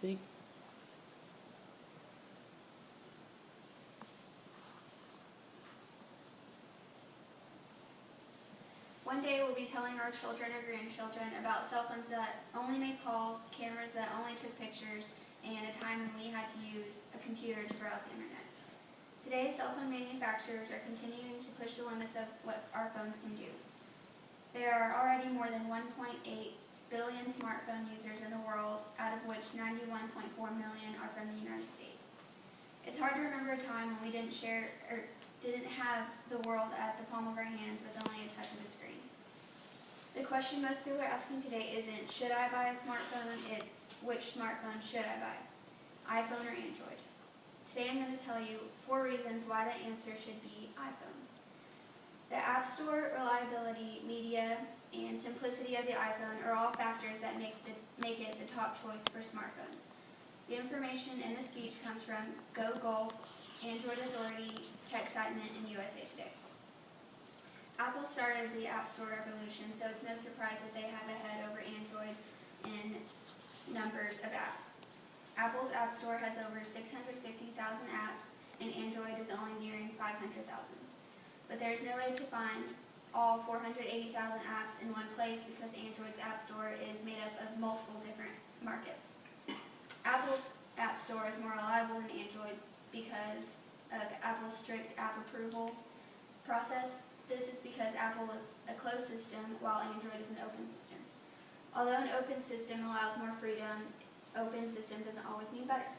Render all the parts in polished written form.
See? One day we'll be telling our children or grandchildren about cell phones that only made calls, cameras that only took pictures, and a time when we had to use a computer to browse the internet. Today, cell phone manufacturers are continuing to push the limits of what our phones can do. There are already more than 1.8 billion smartphone users in the world, out of which 91.4 million are from the United States. It's hard to remember a time when we didn't have the world at the palm of our hands with only a touch of a screen. The question most people are asking today isn't, should I buy a smartphone? It's, which smartphone should I buy? iPhone or Android? Today I'm going to tell you 4 reasons why the answer should be iPhone. The App Store, reliability, media, and simplicity of the iPhone are all factors that make it the top choice for smartphones. The information in the speech comes from Go Golf, Android Authority, TechSitement, and USA Today. Apple started the App Store revolution, so it's no surprise that they have a head over Android in numbers of apps. Apple's App Store has over 650,000 apps, and Android is only nearing 500,000. But there's no way to find all 480,000 apps in one place because Android's App Store is made up of multiple different markets. Apple's App Store is more reliable than Android's because of Apple's strict app approval process. This is because Apple is a closed system while Android is an open system. Although an open system allows more freedom, open system doesn't always mean better.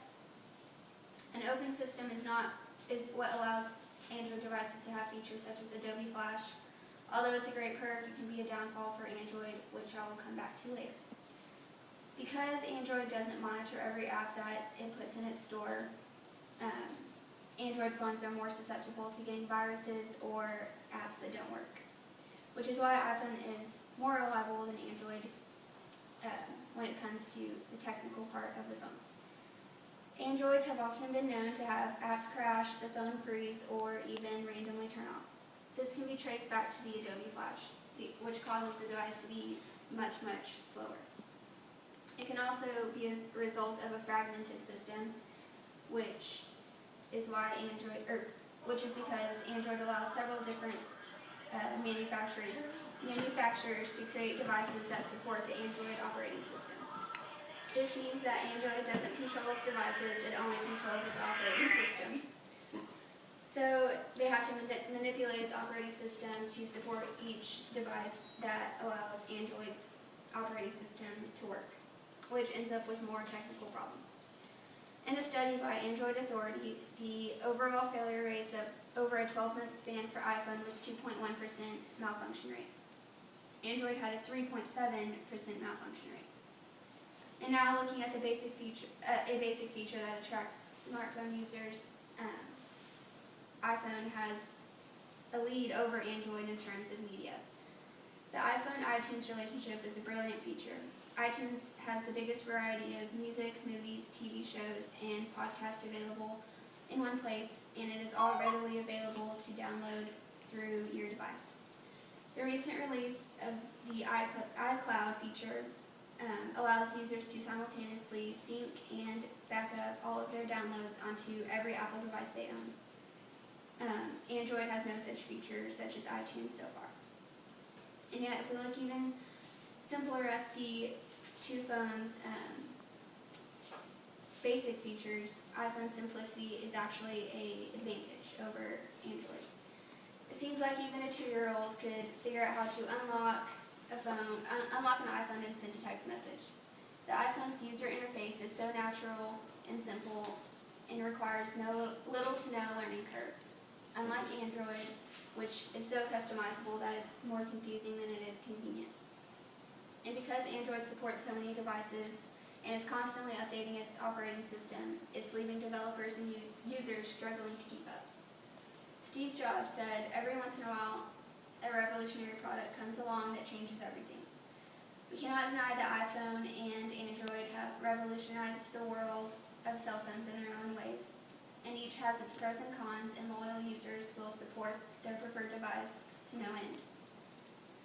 An open system is what allows Android devices to have features such as Adobe Flash. Although it's a great perk, it can be a downfall for Android, which I will come back to later. Because Android doesn't monitor every app that it puts in its store, Android phones are more susceptible to getting viruses or apps that don't work, which is why iPhone is more reliable than Android when it comes to the technical part of the phone. Androids have often been known to have apps crash, the phone freeze, or even randomly turn off. This can be traced back to the Adobe Flash, which causes the device to be much, much slower. It can also be a result of a fragmented system, which is because Android allows several different manufacturers to create devices that support the Android operating system. This means that Android doesn't control its devices, it only controls its operating system. So they have to manipulate its operating system to support each device that allows Android's operating system to work, which ends up with more technical problems. In a study by Android Authority, the overall failure rates of over a 12-month span for iPhone was 2.1% malfunction rate. Android had a 3.7% malfunction rate. And now looking at a basic feature that attracts smartphone users, iPhone has a lead over Android in terms of media. The iPhone-iTunes relationship is a brilliant feature. iTunes has the biggest variety of music, movies, TV shows, and podcasts available in one place, and it is all readily available to download through your device. The recent release of the iCloud feature allows users to simultaneously sync and back up all of their downloads onto every Apple device they own. Android has no such features such as iTunes so far. And yet, if we look even simpler at the two phones' basic features, iPhone's simplicity is actually an advantage over Android. It seems like even a 2-year-old could figure out how to unlock an iPhone and send a text message. The iPhone's user interface is so natural and simple and requires little to no learning curve. Unlike Android, which is so customizable that it's more confusing than it is convenient. And because Android supports so many devices and is constantly updating its operating system, it's leaving developers and users struggling to keep up. Steve Jobs said, "Every once in a while, a revolutionary product comes along that changes everything." We cannot deny that iPhone and Android have revolutionized the world of cell phones in their own ways, and each has its pros and cons, and loyal users will support their preferred device to no end.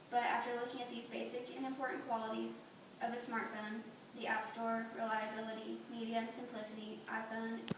But after looking at these basic and important qualities of a smartphone, the App Store, reliability, media iPhone